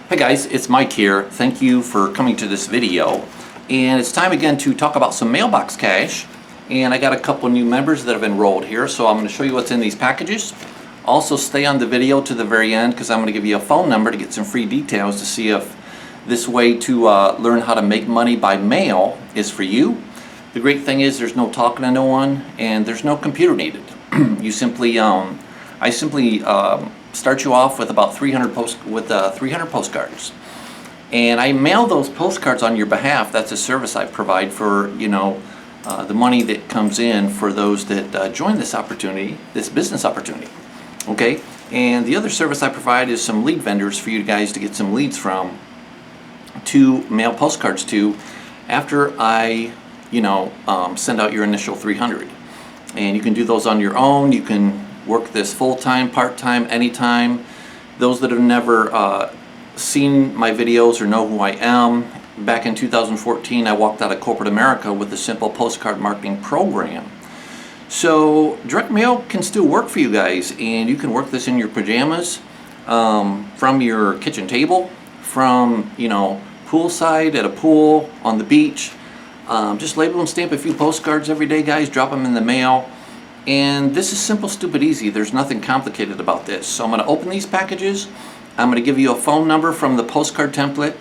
Hey guys, it's Mike here. Thank you for coming to this video. And it's time again to talk about some mailbox cash. And I got a couple new members that have enrolled here, so I'm going to show you what's in these packages. Also stay on the video to the very end because I'm going to give you a phone number to get some free details to see if this way to learn how to make money by mail is for you. The great thing is there's no talking to no one and there's no computer needed. You simply, I simply start you off with about 300 postcards, and I mail those postcards on your behalf. That's a service I provide for the money that comes in for those that join this opportunity, this business opportunity. Okay, and the other service I provide is some lead vendors for you guys to get some leads from to mail postcards to after I send out your initial 300. And you can do those on your own. You can work this full-time, part-time, anytime. Those that have never seen my videos or know who I am, back in 2014 I walked out of corporate America with a simple postcard marketing program. So direct mail can still work for you guys, and you can work this in your pajamas, from your kitchen table, from poolside, at a pool, on the beach. Just label and stamp a few postcards every day, guys. Drop them in the mail. And this is simple, stupid, easy. There's nothing complicated about this. So I'm going to open these packages. I'm going to give you a phone number from the postcard template.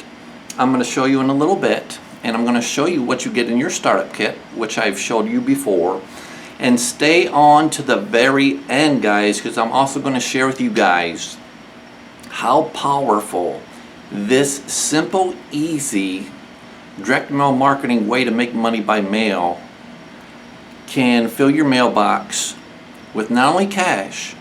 I'm going to show you in a little bit. And I'm going to show you what you get in your startup kit, which I've showed you before. And stay on to the very end, guys, because I'm also going to share with you guys how powerful this simple, easy direct mail marketing way to make money by mail can fill your mailbox with not only cash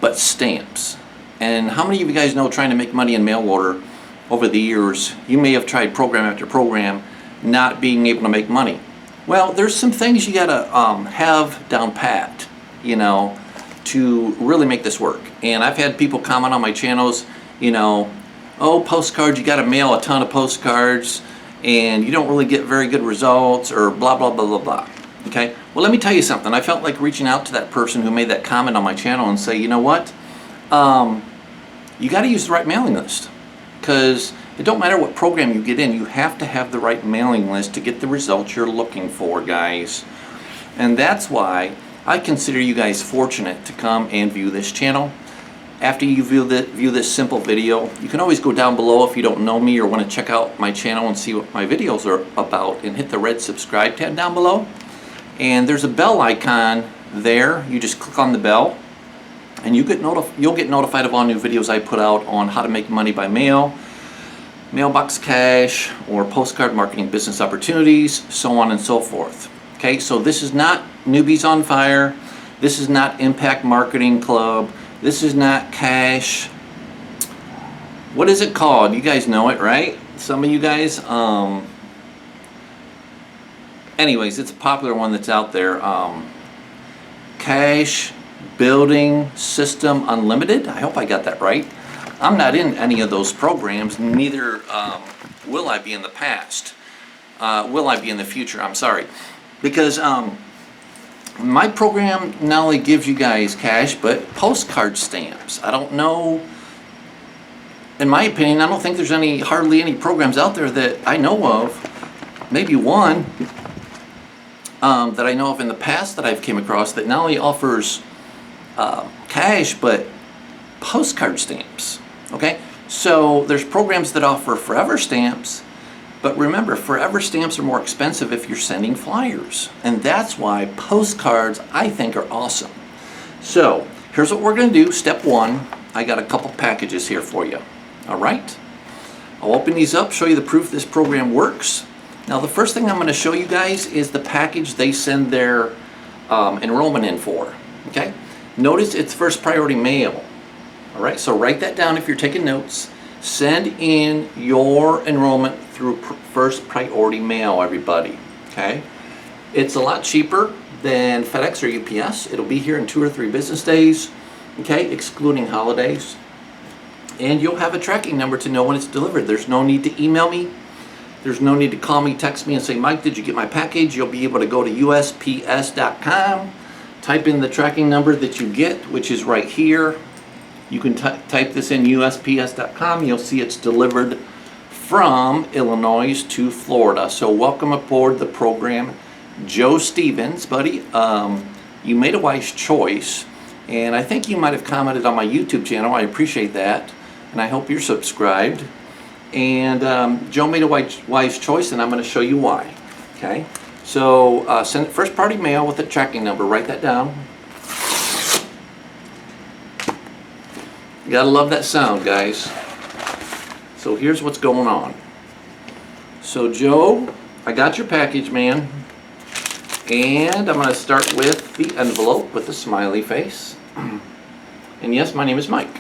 but stamps. And how many of you guys know, trying to make money in mail order over the years, you may have tried program after program not being able to make money? Well, there's some things you gotta have down pat to really make this work. And I've had people comment on my channels, oh, postcards, you gotta mail a ton of postcards and you don't really get very good results, or blah blah blah blah blah. Okay, well, let me tell you something. I felt like reaching out to that person who made that comment on my channel and say, you know what, you got to use the right mailing list, because it don't matter what program you get in, you have to have the right mailing list to get the results you're looking for, guys. And that's why I consider you guys fortunate to come and view this channel. After you view this simple video, you can always go down below if you don't know me or want to check out my channel and see what my videos are about, and hit the red subscribe tab down below. And there's a bell icon there. You just click on the bell and you'll get notified of all new videos I put out on how to make money by mail, mailbox cash, or postcard marketing business opportunities, so on and so forth. Okay, so this is not Newbies on Fire. This is not Impact Marketing Club. This is not cash. What is it called? You guys know it, right? Some of you guys. Anyways, it's a popular one that's out there. Cash Building System Unlimited. I hope I got that right. I'm not in any of those programs. Neither will I be in the past. Will I be in the future? I'm sorry. Because my program not only gives you guys cash, but postcard stamps. I don't know, in my opinion, I don't think there's hardly any programs out there that I know of, maybe one, that I know of in the past that I've came across, that not only offers cash, but postcard stamps. Okay, so there's programs that offer forever stamps. But remember, forever stamps are more expensive if you're sending flyers. And that's why postcards, I think, are awesome. So here's what we're going to do. Step one, I got a couple packages here for you. All right? I'll open these up, show you the proof this program works. Now, the first thing I'm going to show you guys is the package they send their enrollment in for. Okay? Notice it's first priority mail. All right? So write that down if you're taking notes. Send in your enrollment through first priority mail, everybody. Okay, it's a lot cheaper than FedEx or UPS. It'll be here in 2 or 3 business days, okay, excluding holidays. And you'll have a tracking number to know when it's delivered. There's no need to email me. There's no need to call me, text me, and say, Mike, did you get my package? You'll be able to go to USPS.com, type in the tracking number that you get, which is right here, You can type this in USPS.com. You'll see it's delivered from Illinois to Florida. So welcome aboard the program, Joe Stevens, buddy. You made a wise choice, and I think you might have commented on my YouTube channel. I appreciate that, and I hope you're subscribed. And Joe made a wise choice, and I'm going to show you why. Okay, so send first party mail with a tracking number. Write that down. You gotta love that sound, guys. So here's what's going on. So Joe, I got your package, man. And I'm going to start with the envelope with the smiley face. And yes, my name is Mike.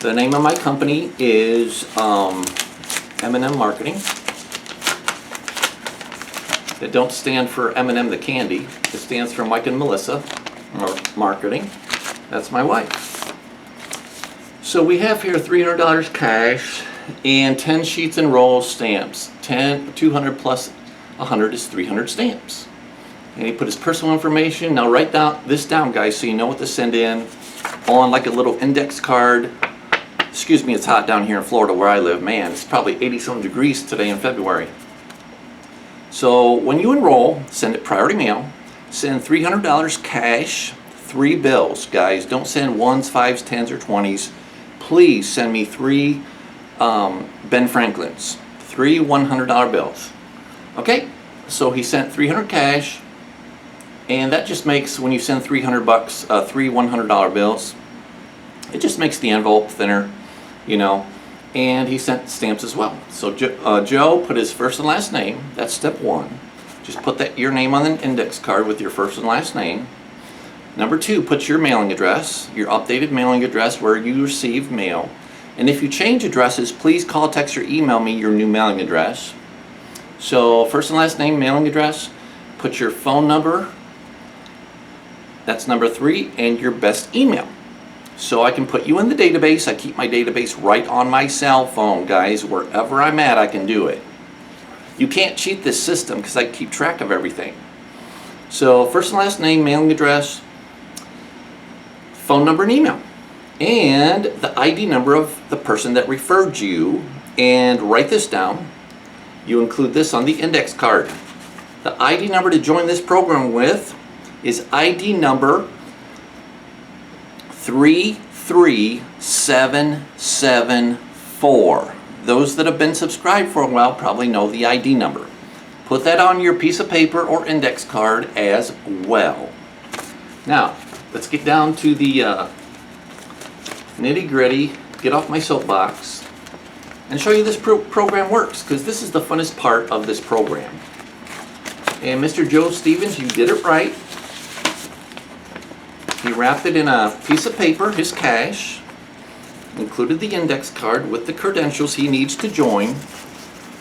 The name of my company is M&M Marketing. It don't stand for M&M the candy. It stands for Mike and Melissa Marketing. That's my wife. So we have here $300 cash and 10 sheets and rolls stamps. 200 plus 100 is 300 stamps. And he put his personal information. Now write this down, guys, so you know what to send in on like a little index card. Excuse me, it's hot down here in Florida where I live. Man, it's probably 80-some degrees today in February. So when you enroll, send it priority mail. Send $300 cash, 3 bills, guys. Don't send 1s, 5s, 10s, or 20s. Please send me 3 Ben Franklins, 3 $100 bills. Okay, so he sent 300 cash, and that just makes, when you send 300 bucks, 3 $100 bills, it just makes the envelope thinner, you know. And he sent stamps as well. So Joe put his first and last name. That's step 1. Just put your name on an index card with your first and last name. Number 2, put your mailing address, your updated mailing address where you received mail. And if you change addresses, please call, text, or email me your new mailing address. So first and last name, mailing address, put your phone number, that's number 3, and your best email. So I can put you in the database. I keep my database right on my cell phone, guys. Wherever I'm at, I can do it. You can't cheat this system because I keep track of everything. So first and last name, mailing address, phone number and email, and the ID number of the person that referred you. And write this down. You include this on the index card. The ID number to join this program with is ID number 33774. Those that have been subscribed for a while probably know the ID number. Put that on your piece of paper or index card as well. Now, let's get down to the nitty-gritty, get off my soapbox, and show you this program works, because this is the funnest part of this program. And Mr. Joe Stevens, you did it right. He wrapped it in a piece of paper, his cash, included the index card with the credentials he needs to join.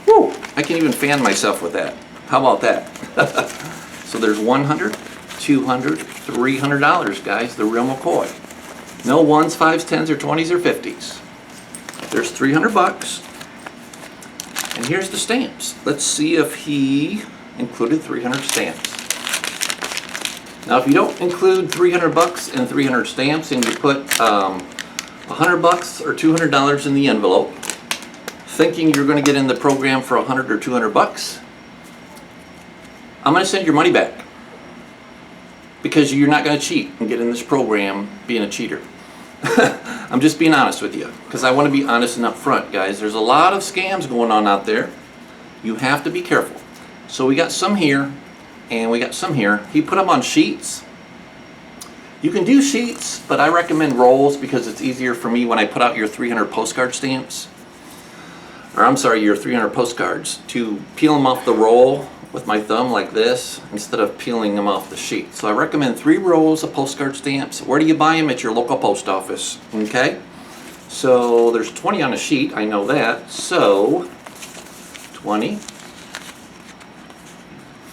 Woo! I can even fan myself with that. How about that? So there's $100, $200, $300, guys, the real McCoy. No 1s, 5s, 10s, or 20s, or 50s. There's 300 bucks. And here's the stamps. Let's see if he included 300 stamps. Now, if you don't include 300 bucks and 300 stamps, and you put 100 bucks or $200 in the envelope, thinking you're going to get in the program for 100 or 200 bucks, I'm going to send your money back, because you're not going to cheat and get in this program being a cheater. I'm just being honest with you, because I want to be honest and upfront, guys. There's a lot of scams going on out there. You have to be careful. So we got some here, and we got some here. He put them on sheets. You can do sheets, but I recommend rolls, because it's easier for me when I put out your 300 postcard stamps, or I'm sorry, your 300 postcards, to peel them off the roll with my thumb like this instead of peeling them off the sheet. So I recommend 3 rolls of postcard stamps. Where do you buy them? At your local post office. Okay, so there's 20 on a sheet, I know that. So 20,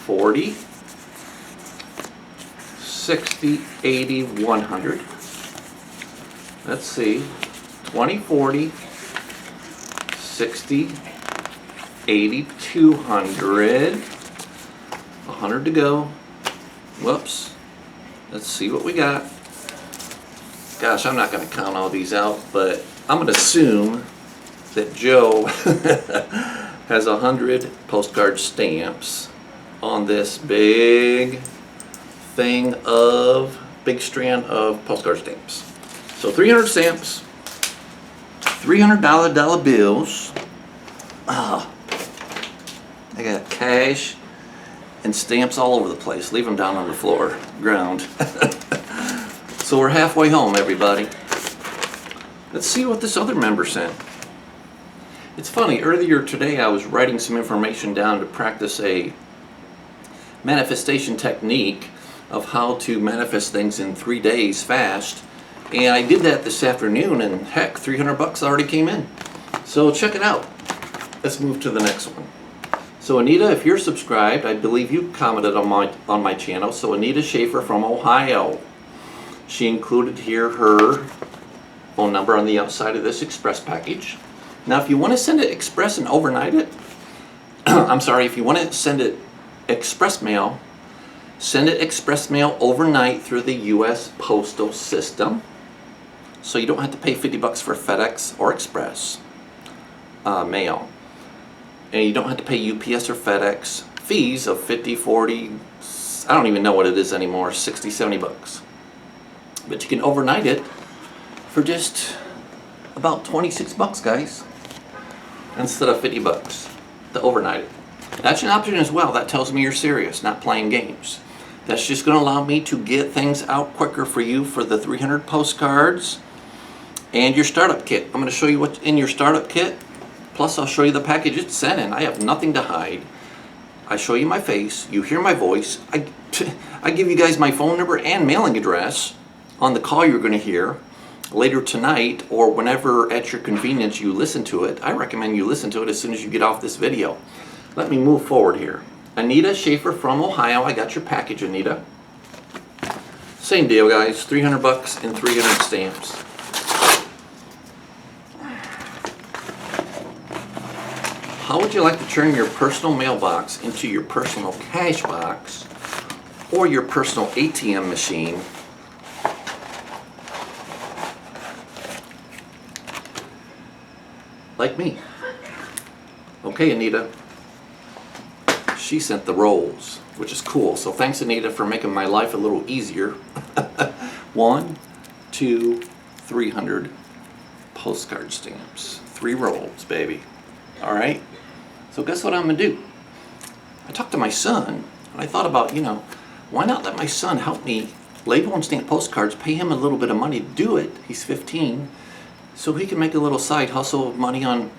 40, 60, 80, 100. Let's see, 20, 40, 60, 80, 200, 100 to go. Whoops. Let's see what we got. Gosh, I'm not going to count all these out, but I'm going to assume that Joe has 100 postcard stamps on this big strand of postcard stamps. So 300 stamps, $300 bills. I got cash and stamps all over the place. Leave them down on the floor, ground. So we're halfway home, everybody. Let's see what this other member sent. It's funny, earlier today I was writing some information down to practice a manifestation technique of how to manifest things in 3 days fast. And I did that this afternoon, and heck, 300 bucks already came in. So check it out. Let's move to the next one. So Anita, if you're subscribed, I believe you commented on my channel. So Anita Schaefer from Ohio. She included here her phone number on the outside of this express package. Now if you want to send it express and overnight it, I'm sorry, if you want to send it express mail, send it express mail overnight through the US postal system. So you don't have to pay 50 bucks for FedEx or express mail. And you don't have to pay UPS or FedEx fees of 50, 40, I don't even know what it is anymore, 60, 70 bucks. But you can overnight it for just about 26 bucks, guys, instead of 50 bucks to overnight it. That's an option as well. That tells me you're serious, not playing games. That's just going to allow me to get things out quicker for you for the 300 postcards and your startup kit. I'm going to show you what's in your startup kit, plus I'll show you the package it's sent in. I have nothing to hide. I show you my face, you hear my voice, I give you guys my phone number and mailing address on the call you're going to hear later tonight, or whenever at your convenience you listen to it. I recommend you listen to it as soon as you get off this video. Let me move forward here. Anita Schaefer from Ohio, I got your package, Anita. Same deal, guys, 300 bucks and 300 stamps. How would you like to turn your personal mailbox into your personal cash box or your personal ATM machine? Like me. Okay, Anita. She sent the rolls, which is cool. So thanks, Anita, for making my life a little easier. 1, 2, 300 postcard stamps. 3 rolls, baby. All right. So guess what I'm gonna do? I talked to my son, and I thought about, why not let my son help me label and stamp postcards, pay him a little bit of money to do it. He's 15. So he can make a little side hustle of money on,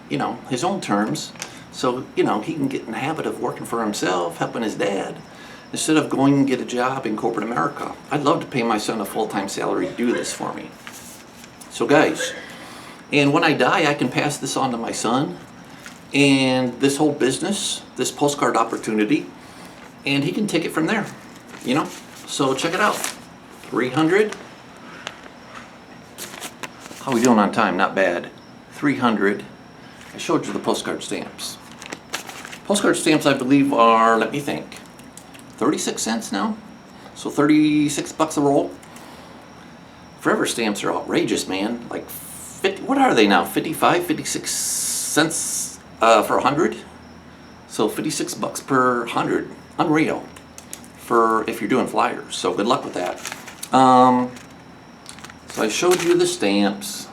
his own terms. So, he can get in the habit of working for himself, helping his dad, instead of going and get a job in corporate America. I'd love to pay my son a full-time salary to do this for me. So guys, and when I die, I can pass this on to my son and this whole business, this postcard opportunity, and he can take it from there, So check it out. 300. How are we doing on time? Not bad. 300. I showed you the postcard stamps. Postcard stamps, I believe, are, let me think, 36 cents now? So 36 bucks a roll. Forever stamps are outrageous, man. Like 50, what are they now? 55, 56 cents for 100? So 56 bucks per 100. Unreal. For if you're doing flyers. So good luck with that. So I showed you the stamps,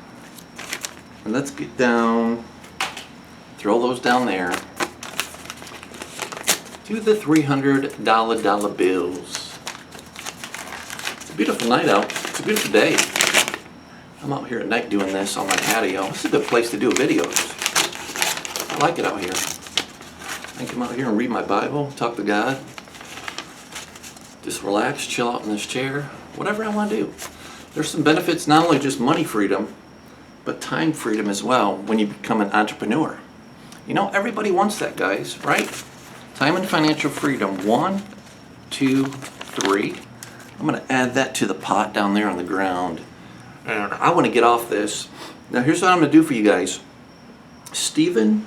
and let's get down, throw those down there, to the $300 bills. It's a beautiful night out, it's a beautiful day. I'm out here at night doing this on my patio. This is a good place to do videos. I like it out here. I can come out here and read my Bible, talk to God, just relax, chill out in this chair, whatever I want to do. There's some benefits, not only just money freedom, but time freedom as well when you become an entrepreneur. Everybody wants that, guys, right? Time and financial freedom. 1, 2, 3. I'm going to add that to the pot down there on the ground. And I want to get off this. Now here's what I'm going to do for you guys. Joe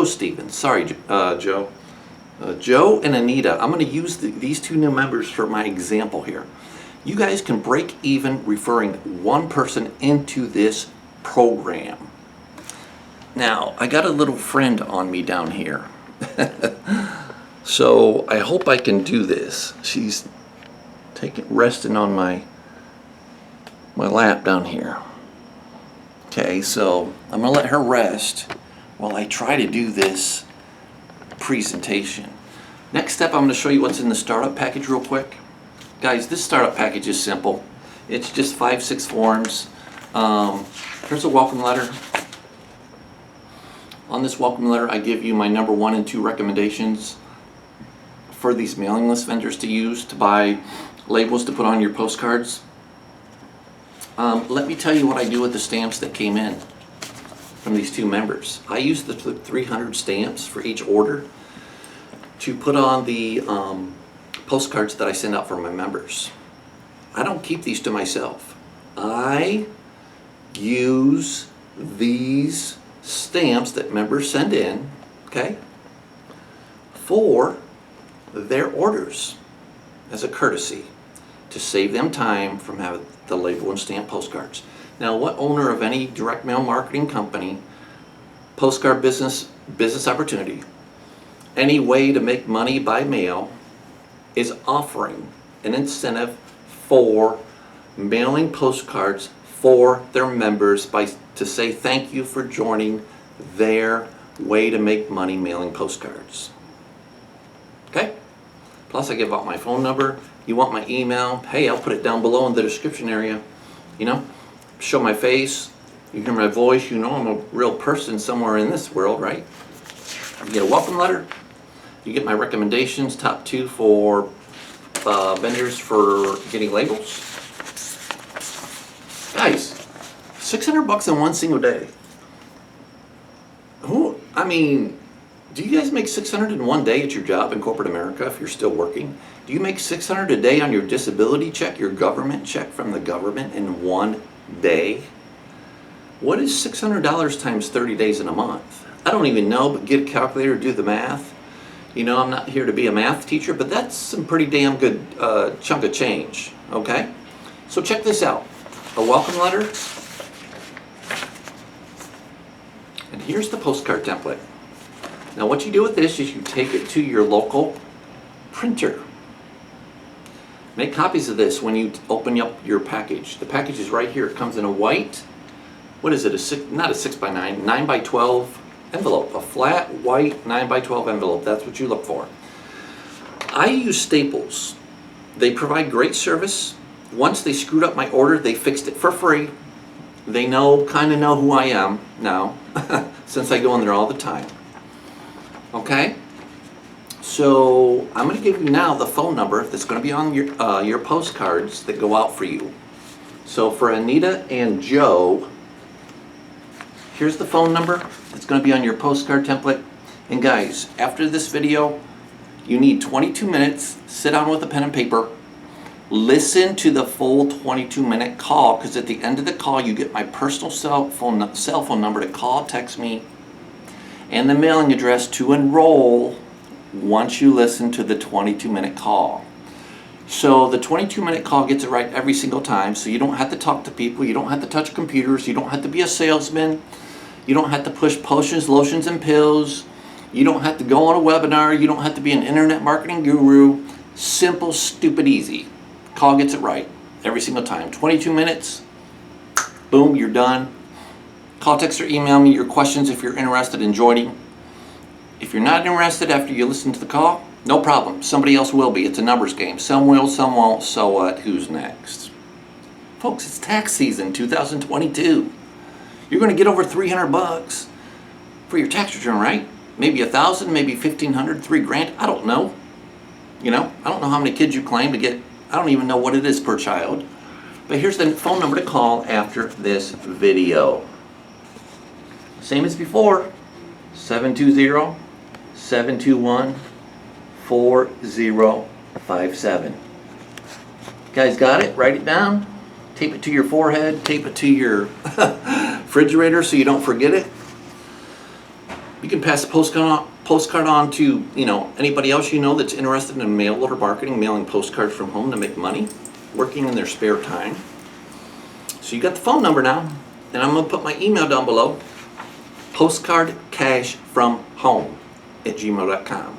Stevens. Sorry, Joe. Joe and Anita. I'm going to use these 2 new members for my example here. You guys can break even referring one person into this program. Now, I got a little friend on me down here. So I hope I can do this. She's resting on my lap down here. Okay, so I'm gonna let her rest while I try to do this presentation. Next step, I'm gonna show you what's in the startup package real quick. Guys, this startup package is simple. It's just 5-6 forms. Here's a welcome letter. On this welcome letter, I give you my number 1 and 2 recommendations for these mailing list vendors to use to buy labels to put on your postcards. Let me tell you what I do with the stamps that came in from these 2 members. I use the 300 stamps for each order to put on the postcards that I send out for my members. I don't keep these to myself. I use these stamps that members send in, okay, for their orders as a courtesy to save them time from having the label and stamp postcards. Now, what owner of any direct mail marketing company, postcard business opportunity, any way to make money by mail is offering an incentive for mailing postcards for their members to say thank you for joining their way to make money mailing postcards. Okay? Plus I give out my phone number. You want my email? Hey, I'll put it down below in the description area. You know, show my face. You hear my voice. You know I'm a real person somewhere in this world, right? You get a welcome letter. You get my recommendations, top 2 for vendors for getting labels. Guys, $600 in one single day. Do you guys make $600 in one day at your job in corporate America if you're still working? Do you make $600 a day on your disability check, your government check from the government in one day? What is $600 times 30 days in a month? I don't even know, but get a calculator, do the math. You know, I'm not here to be a math teacher, but that's some pretty damn good chunk of change, okay? So check this out. A welcome letter. And here's the postcard template. Now what you do with this is you take it to your local printer. Make copies of this when you open up your package. The package is right here. It comes in a white, what is it, not a 6x9, 9x12 envelope. A flat white 9x12 envelope. That's what you look for. I use Staples. They provide great service. Once they screwed up my order, they fixed it for free. They kind of know who I am now, since I go in there all the time. Okay? So I'm going to give you now the phone number that's going to be on your postcards that go out for you. So for Anita and Joe, here's the phone number that's going to be on your postcard template. And guys, after this video, you need 22 minutes. Sit down with a pen and paper. Listen to the full 22-minute call, because at the end of the call you get my personal cell phone number to call, text me, and the mailing address to enroll once you listen to the 22-minute call. So the 22-minute call gets it right every single time, so you don't have to talk to people, you don't have to touch computers, you don't have to be a salesman, you don't have to push potions, lotions, and pills, you don't have to go on a webinar, you don't have to be an internet marketing guru. Simple, stupid, easy. Call gets it right every single time. 22 minutes, boom, you're done. Call, text, or email me your questions if you're interested in joining. If you're not interested after you listen to the call, no problem. Somebody else will be. It's a numbers game. Some will, some won't. So what? Who's next? Folks, it's tax season 2022. You're going to get over $300 for your tax return, right? Maybe $1,000, maybe $1,500, $3,000. I don't know. You know, I don't know how many kids you claim to get. I don't even know what it is per child. But here's the phone number to call after this video. Same as before, 720-721-4057. Guys got it? Write it down. Tape it to your forehead. Tape it to your refrigerator so you don't forget it. You can pass the postcard on to, anybody else you know that's interested in mail order marketing, mailing postcards from home to make money. working in their spare time. So you got the phone number now, and I'm going to put my email down below, postcardcashfromhome@gmail.com.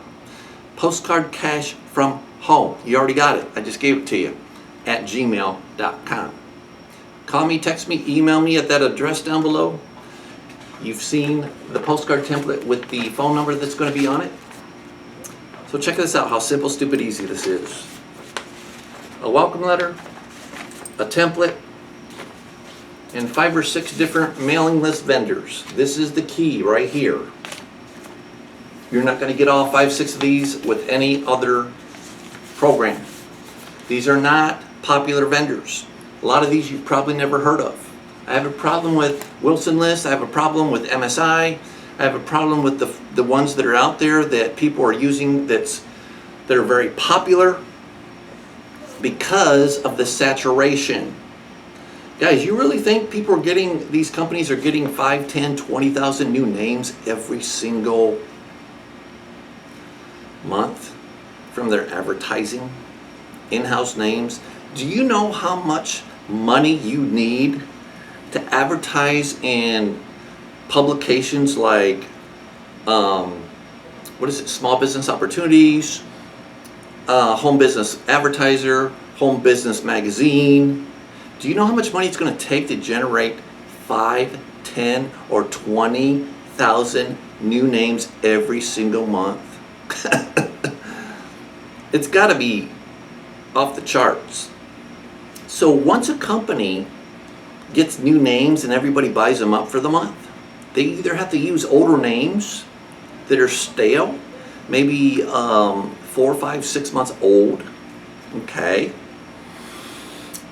Postcardcashfromhome. You already got it. I just gave it to you at gmail.com. Call me, text me, email me at that address down below. You've seen the postcard template with the phone number that's going to be on it. So check this out, how simple, stupid, easy this is. A welcome letter, a template, and 5 or 6 different mailing list vendors. This is the key right here. You're not going to get all 5, 6 of these with any other program. These are not popular vendors. A lot of these you've probably never heard of. I have a problem with Wilson List. I have a problem with MSI. I have a problem with the ones that are out there that people are using that are very popular because of the saturation. Guys, you really think people are getting, these companies are getting 5, 10, 20,000 new names every single month from their advertising? In-house names. Do you know how much money you need to advertise in publications like Small Business Opportunities, Home Business Advertiser, Home Business Magazine? Do you know how much money it's going to take to generate 5, 10, or 20,000 new names every single month? It's got to be off the charts. So once a company gets new names and everybody buys them up for the month, they either have to use older names that are stale, maybe 4, 5, 6 months old, okay,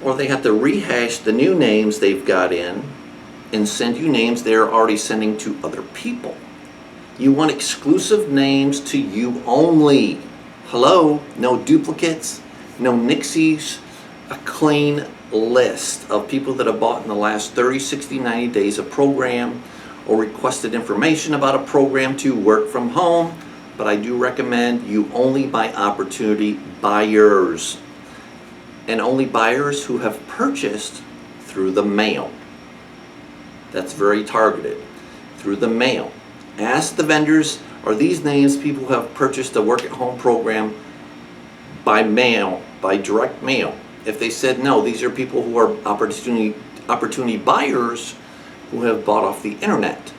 or they have to rehash the new names they've got in and send you names they're already sending to other people. You want exclusive names to you only. Hello, no duplicates, no nixies, a clean list of people that have bought in the last 30, 60, 90 days a program or requested information about a program to work from home. But I do recommend you only buy opportunity buyers, and only buyers who have purchased through the mail. That's very targeted. Through the mail. Ask the vendors, are these names people who have purchased a work at home program by mail, by direct mail? If they said no, these are people who are opportunity buyers who have bought off the internet.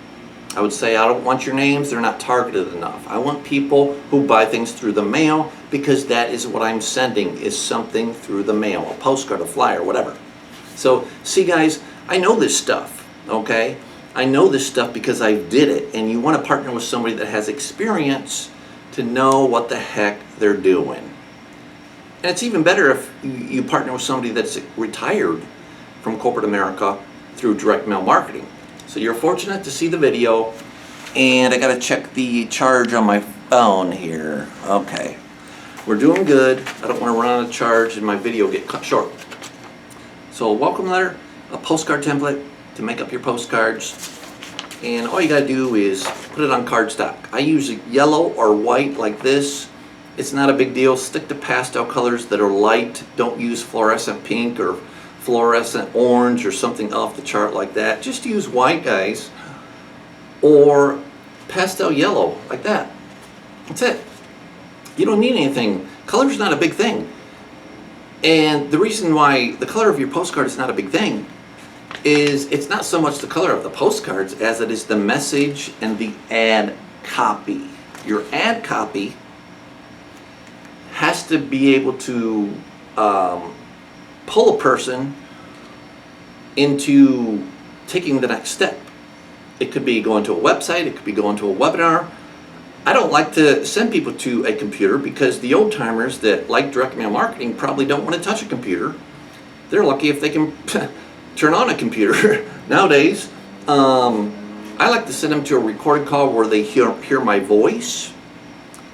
I would say I don't want your names, they're not targeted enough. I want people who buy things through the mail, because that is what I'm sending, is something through the mail, a postcard, a flyer, whatever. So see guys, I know this stuff, okay? I know this stuff because I did it, and you want to partner with somebody that has experience to know what the heck they're doing. And it's even better if you partner with somebody that's retired from corporate America through direct mail marketing. So you're fortunate to see the video, and I gotta check the charge on my phone here. Okay, we're doing good. I don't want to run out of charge and my video get cut short. So a welcome letter, a postcard template to make up your postcards, and all you gotta do is put it on cardstock. I use yellow or white like this. It's not a big deal. Stick to pastel colors that are light. Don't use fluorescent pink or fluorescent orange or something off the chart like that. Just use white, guys, or pastel yellow like that. That's it. You don't need anything. Color's not a big thing. And the reason why the color of your postcard is not a big thing is it's not so much the color of the postcards as it is the message and the ad copy. Your ad copy has to be able to pull a person into taking the next step. It could be going to a website, it could be going to a webinar. I don't like to send people to a computer because the old timers that like direct mail marketing probably don't want to touch a computer. They're lucky if they can turn on a computer nowadays. I like to send them to a recorded call where they hear my voice,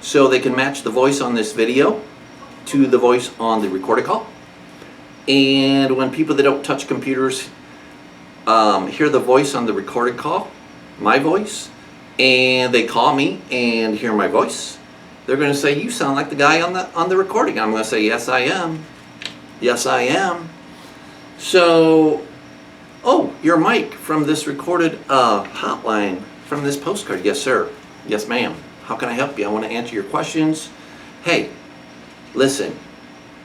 so they can match the voice on this video to the voice on the recorded call. And when people that don't touch computers hear the voice on the recorded call, my voice, and they call me and hear my voice, they're going to say, you sound like the guy on the recording. I'm going to say, yes I am. Yes, I am. So, oh, you're Mike from this recorded hotline from this postcard. Yes, sir. Yes, ma'am. How can I help you? I want to answer your questions. Hey, listen,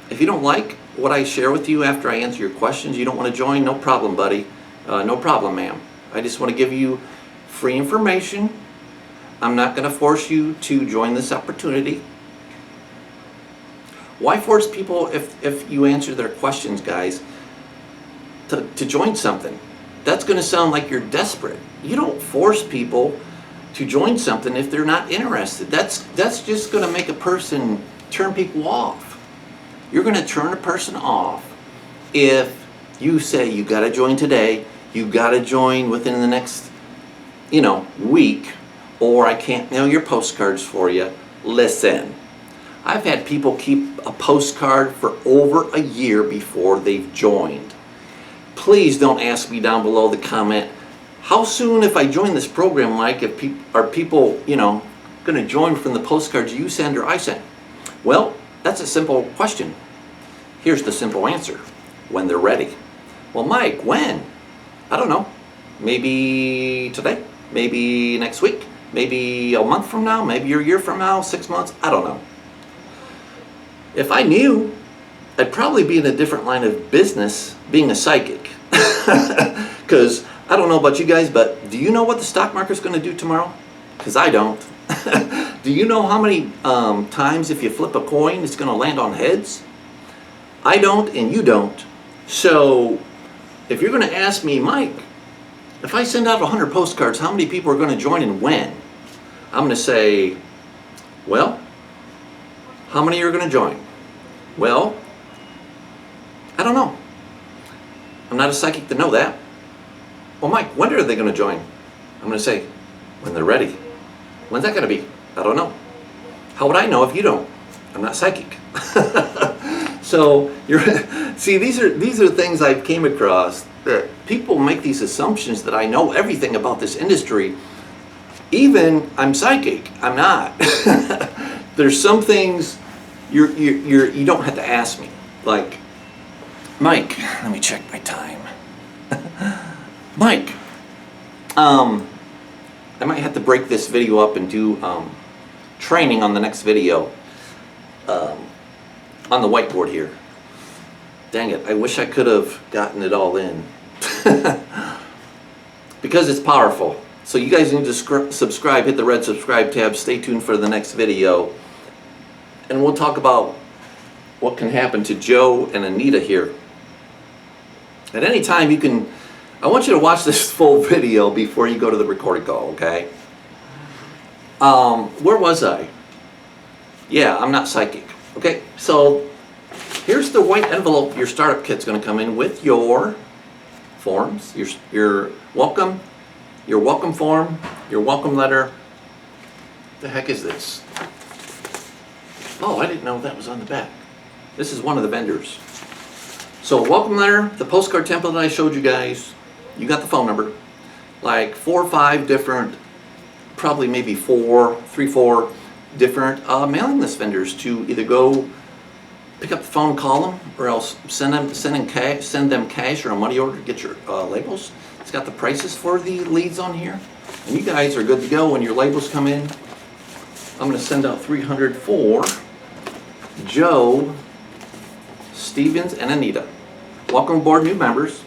if you don't like what I share with you after I answer your questions, you don't want to join, no problem, buddy. No problem, ma'am. I just want to give you free information. I'm not going to force you to join this opportunity. Why force people if you answer their questions, guys, to join something? That's going to sound like you're desperate. You don't force people to join something if they're not interested. That's just going to make a person turn people off. You're going to turn a person off if you say you got to join today, you got to join within the next, week, or I can't mail your postcards for you. Listen, I've had people keep a postcard for over a year before they've joined. Please don't ask me down below the comment, how soon if I join this program, Mike, are people, going to join from the postcards you send or I send? Well, that's a simple question. Here's the simple answer. When they're ready. Well, Mike, when? I don't know. Maybe today, maybe next week, maybe a month from now, maybe a year from now, 6 months, I don't know. If I knew, I'd probably be in a different line of business, being a psychic. Because I don't know about you guys, but do you know what the stock market's going to do tomorrow? Because I don't. Do you know how many times if you flip a coin, it's going to land on heads? I don't, and you don't. So if you're going to ask me, Mike, if I send out 100 postcards, how many people are going to join and when? I'm going to say, well, how many are going to join? Well, I don't know. I'm not a psychic to know that. Well, Mike, when are they going to join? I'm going to say, when they're ready. When's that going to be? I don't know. How would I know if you don't? I'm not psychic. So see, these are things I've came across that people make these assumptions that I know everything about this industry. Even I'm psychic. I'm not. There's some things you don't have to ask me. Like, Mike, let me check my time. Mike, I might have to break this video up and do training on the next video on the whiteboard here. Dang it, I wish I could have gotten it all in. Because it's powerful. So you guys need to subscribe, hit the red subscribe tab, stay tuned for the next video. And we'll talk about what can happen to Joe and Anita here. At any time you can, I want you to watch this full video before you go to the recording call, okay? Where was I? Yeah, I'm not psychic. Okay, so here's the white envelope your startup kit's going to come in with your forms, your welcome form, your welcome letter. The heck is this? Oh, I didn't know that was on the back. This is one of the vendors. So welcome letter, the postcard template that I showed you guys. You got the phone number. Like 4 or 5 different, probably maybe 3, 4 different mailing list vendors to either go pick up the phone, call them, or else send them cash or a money order to get your labels. It's got the prices for the leads on here, and you guys are good to go when your labels come in. I'm going to send out 300 for Joe, Stevens, and Anita. Welcome aboard, new members.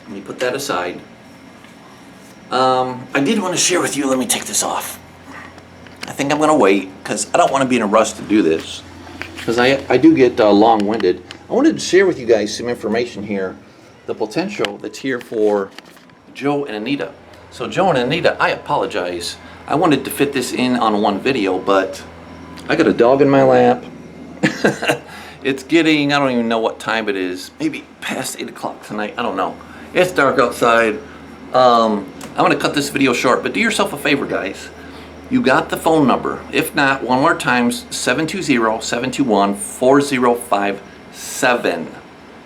Let me put that aside. I did want to share with you, let me take this off. I think I'm going to wait because I don't want to be in a rush to do this because I do get long-winded. I wanted to share with you guys some information here, the potential that's here for Joe and Anita. So Joe and Anita, I apologize. I wanted to fit this in on one video, but I got a dog in my lap. It's getting, I don't even know what time it is, maybe past 8 o'clock tonight, I don't know. It's dark outside. I'm going to cut this video short, but do yourself a favor, guys. You got the phone number. If not, one more times, 720-721-4057.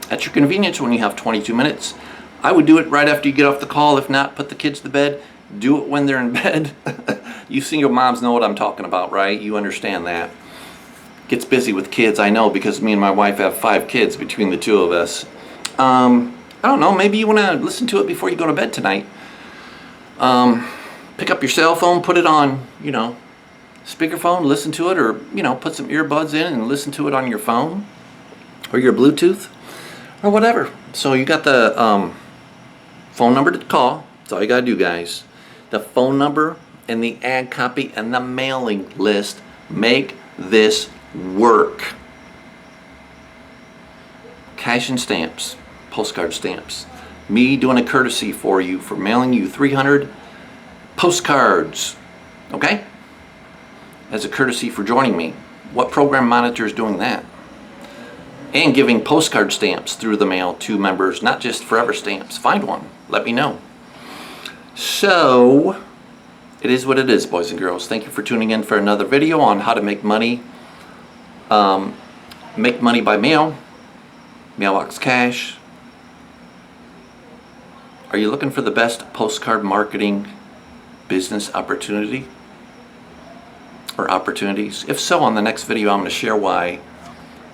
At your convenience when you have 22 minutes. I would do it right after you get off the call. If not, put the kids to bed. Do it when they're in bed. You single moms know what I'm talking about, right? You understand that. gets busy with kids. I know, because me and my wife have 5 kids between the two of us. I don't know, maybe you want to listen to it before you go to bed tonight. Pick up your cell phone, put it on, you know, speakerphone, listen to it, or, you know, put some earbuds in and listen to it on your phone or your Bluetooth or whatever. So you got the phone number to call. That's all you got to do, guys. The phone number and the ad copy and the mailing list. Make this work. Cash and stamps, postcard stamps. Me doing a courtesy for you for mailing you 300 postcards, okay? As a courtesy for joining me. What program monitor is doing that? And giving postcard stamps through the mail to members, not just forever stamps. Find one, let me know. So, it is what it is, boys and girls. Thank you for tuning in for another video on how to make money by mail, mailbox cash. Are you looking for the best postcard marketing business opportunity or opportunities? If so, on the next video I'm going to share why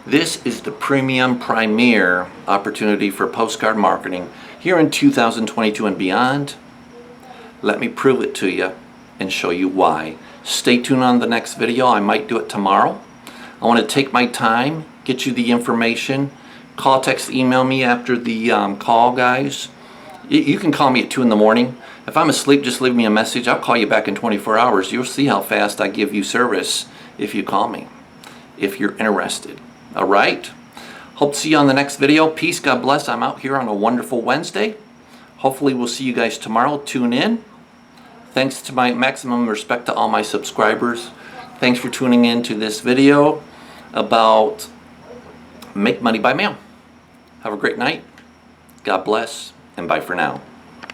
this is the premier opportunity for postcard marketing here in 2022 and beyond. Let me prove it to you and show you why. Stay tuned on the next video. I might do it tomorrow. I want to take my time, get you the information. Call, text, email me after the call, guys. You can call me at 2 in the morning. If I'm asleep, just leave me a message. I'll call you back in 24 hours. You'll see how fast I give you service if you call me, if you're interested. All right? Hope to see you on the next video. Peace, God bless. I'm out here on a wonderful Wednesday. Hopefully we'll see you guys tomorrow. Tune in. Thanks to my maximum respect to all my subscribers. Thanks for tuning in to this video about make money by mail. Have a great night. God bless, and bye for now.